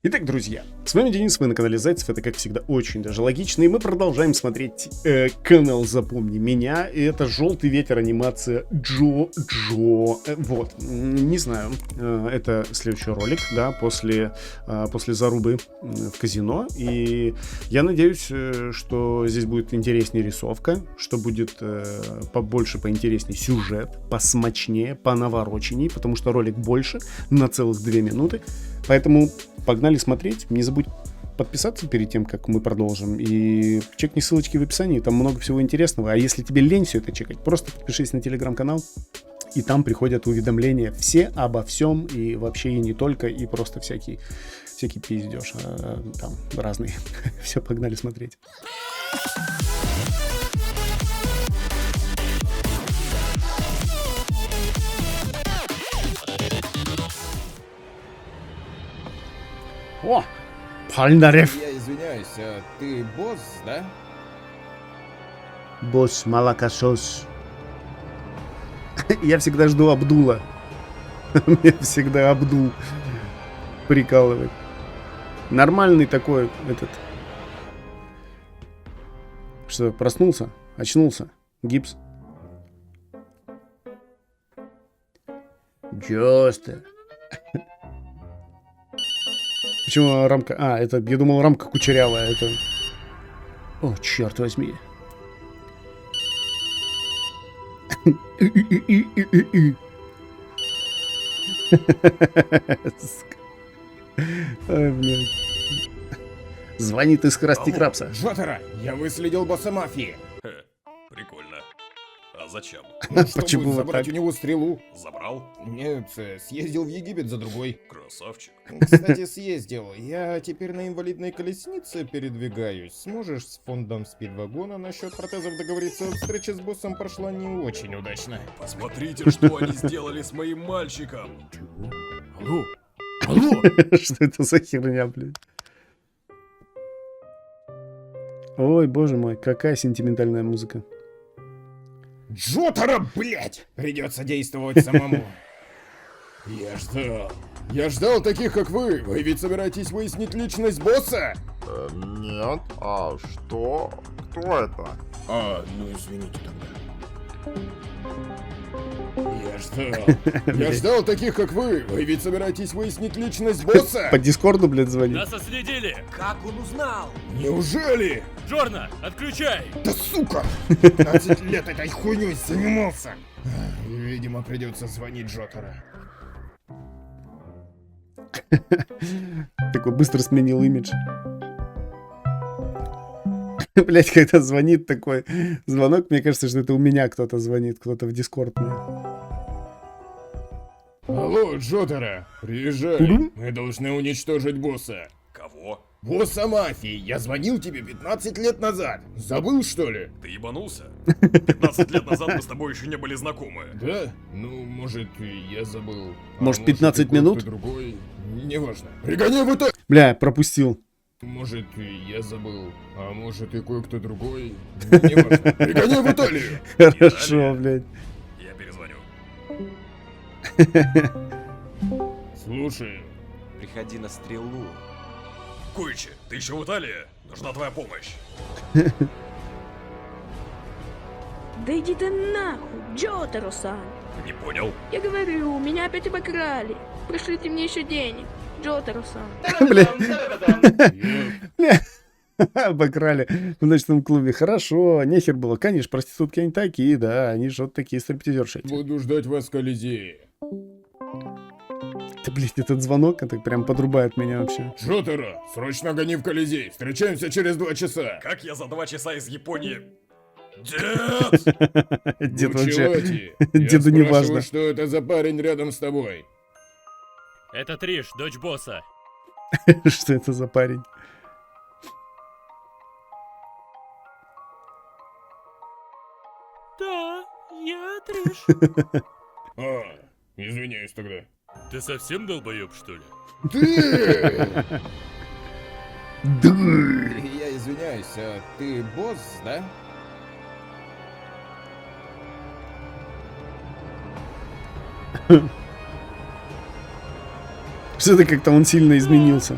Итак, друзья, с вами Денис, вы на канале Зайцев, это как всегда очень даже логично, и мы продолжаем смотреть канал «Запомни меня», и это «Желтый ветер», анимация Джо, вот, не знаю, это следующий ролик, да, после зарубы в казино, и я надеюсь, что здесь будет интереснее рисовка, что будет побольше, поинтереснее сюжет, посмачнее, понавороченнее, потому что ролик больше, на целых 2 минуты, поэтому погнали смотреть. Не забудь подписаться перед тем, как мы продолжим. И чекни ссылочки в описании, там много всего интересного. А если тебе лень все это чекать, просто подпишись на телеграм-канал, и там приходят уведомления все обо всем, и вообще и не только, и просто всякий пиздеж. Там разный. Все, погнали смотреть. О! Пальнарев. Я извиняюсь, а ты босс, да? Босс, молокосос. Я всегда жду Абдула. Меня всегда Абдул прикалывает. Нормальный такой этот. Что, проснулся? Очнулся? Гипс? Джостер. Почему рамка... А, это, я думал, рамка кучерявая. Это... О, черт возьми. Ой, блядь. Звонит из Красти Крабса. Джотара, я выследил босса мафии. Прикольно. А зачем? Почему Чтобы вот забрать так? у него стрелу. Забрал? Нет, съездил в Египет за другой. Красавчик. Кстати, съездил. Я теперь на инвалидной колеснице передвигаюсь. Сможешь с фондом спидвагона насчет протезов договориться? Встреча с боссом прошла не очень удачно. Посмотрите, что они сделали с моим мальчиком. Алло? Алло? Что это за херня, блядь? Ой, боже мой, какая сентиментальная музыка. Джотара, блять! Придется действовать самому. Я ждал таких, как вы. Вы ведь собираетесь выяснить личность босса? Нет, а что? Кто это? Ну извините тогда. Я ждал таких, как вы. Вы ведь собираетесь выяснить личность босса? По Дискорду, блядь, звонит. Нас отследили! Как он узнал? Неужели? Джорна, отключай! Да сука! 15 лет этой хуйней занимался. Видимо, придется звонить Джотара. Такой быстро сменил имидж. Блять, когда звонит такой звонок, мне кажется, что это у меня кто-то звонит, кто-то в Дискорд мне. Алло, Джотара, приезжай. Мгм. Мы должны уничтожить босса. Кого? Босса мафии, я звонил тебе 15 лет назад. Забыл, что ли? Ты ебанулся? 15 лет назад мы с тобой еще не были знакомы. Да? Ну, может, я забыл. Может, 15 и минут? кое-кто другой. Неважно. Пригоняй в это! Бля, пропустил. Может, я забыл. А может, и кое-кто другой. Неважно. Пригоняй в Италию! Хорошо, блядь. Я перезвоню. Слушай. Приходи на стрелу. Куичи, ты еще в Италии? Нужна твоя помощь. Да иди ты нахуй, Джотаро-сан. Не понял. Я говорю, меня опять обокрали. Пришлите мне еще денег, Джотаро-сан. Бля. Обокрали в ночном клубе. Хорошо, нехер было. Конечно, проститутки они такие, да. Они же вот такие стриптизерши. Буду ждать вас в Колизее. Да, блядь, этот звонок, это прям подрубает меня вообще. Джотара, срочно гони в Колизей. Встречаемся через 2 часа. Как я за 2 часа из Японии... Дед! Дед Ну, вообще... Чилати, Деду не я важно. спрашиваю, что это за парень рядом с тобой. Это Триш, дочь босса. Что это за парень? Да, я Триш. Извиняюсь тогда. Ты совсем долбоеб, что ли? Ты! Да. Я извиняюсь, а ты босс, да? Что-то как-то он сильно изменился.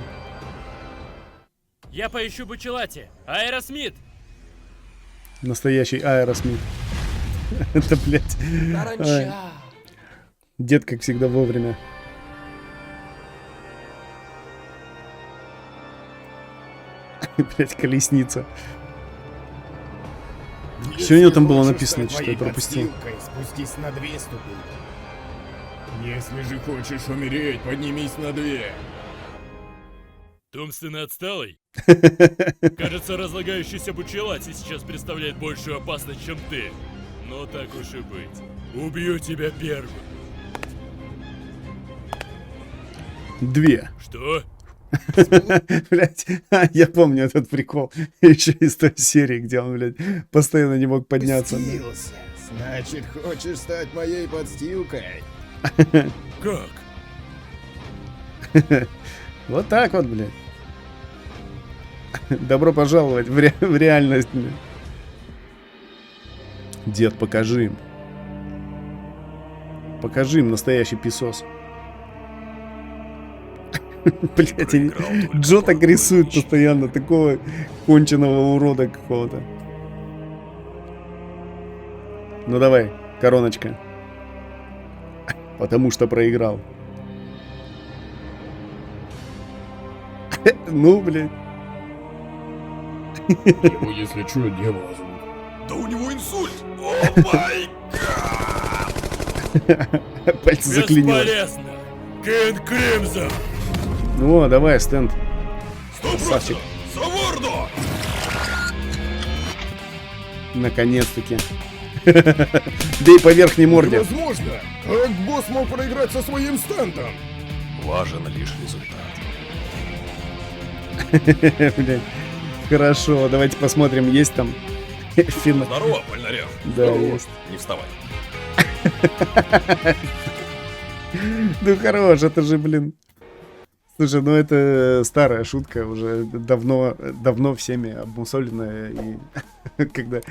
Я поищу Бучелати. Аэросмит! Настоящий Аэросмит. Это, блядь. Таранча! Дед, как всегда, вовремя. Блядь, колесница. Что у него там было написано, что я пропустил? Спустись на 2 ступени. Если же хочешь умереть, поднимись на 2. Умственно отсталый? Кажется, разлагающийся Бучелати сейчас представляет большую опасность, чем ты. Но так уж и быть. Убью тебя первым. 2. Что? Блять, я помню этот прикол. Еще из той серии, где он, блядь, постоянно не мог подняться. Спустился. Значит, хочешь стать моей подстилкой? Как? Вот так вот, блядь. Добро пожаловать в реальность, блядь. Дед, покажи им. Покажи им настоящий песос. Блять, Джо так рисует постоянно, такого конченого урода какого-то. Ну давай, короночка. Потому что проиграл. Ну, блядь. Его, если что, дьявола зовут. Да у него инсульт! О май гад! Пальцы заклинило. Бесполезно! Кин Кримзон! О, давай, стенд. Стоп, Красавчик. За ворду! Наконец-таки. Бей по верхней морде. Невозможно! Как босс мог проиграть со своим стендом? Важен лишь результат. Блядь. Хорошо, давайте посмотрим, есть там финал. Здорово, Польнарев. Да, Здорово. есть. Не вставай. Ну хорош, это же, блин. Слушай, ну это старая шутка, уже давно всеми обмусоленная. И когда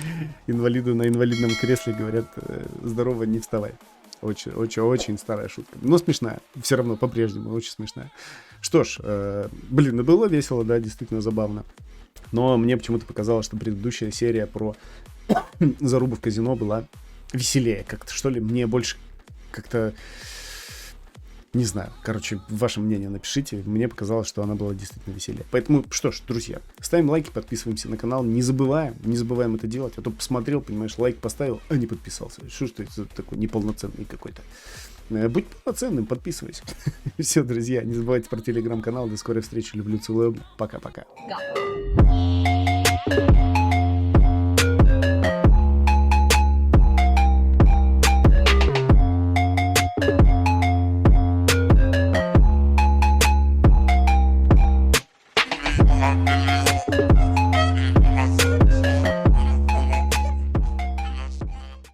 инвалиду на инвалидном кресле говорят «здорово, не вставай». Очень старая шутка. Но смешная. Все равно по-прежнему очень смешная. Что ж, блин, ну было весело, да, действительно забавно. Но мне почему-то показалось, что предыдущая серия про зарубу в казино была веселее как-то, что ли. Мне больше как-то... Не знаю, короче, ваше мнение напишите. Мне показалось, что она была действительно веселее. Поэтому, что ж, друзья, ставим лайки, подписываемся на канал. Не забываем это делать. А то посмотрел, понимаешь, лайк поставил, а не подписался. Что это такой неполноценный какой-то. Будь полноценным, подписывайся. Все, друзья, не забывайте про телеграм-канал. До скорой встречи. Люблю, целую. Пока-пока. Ангелы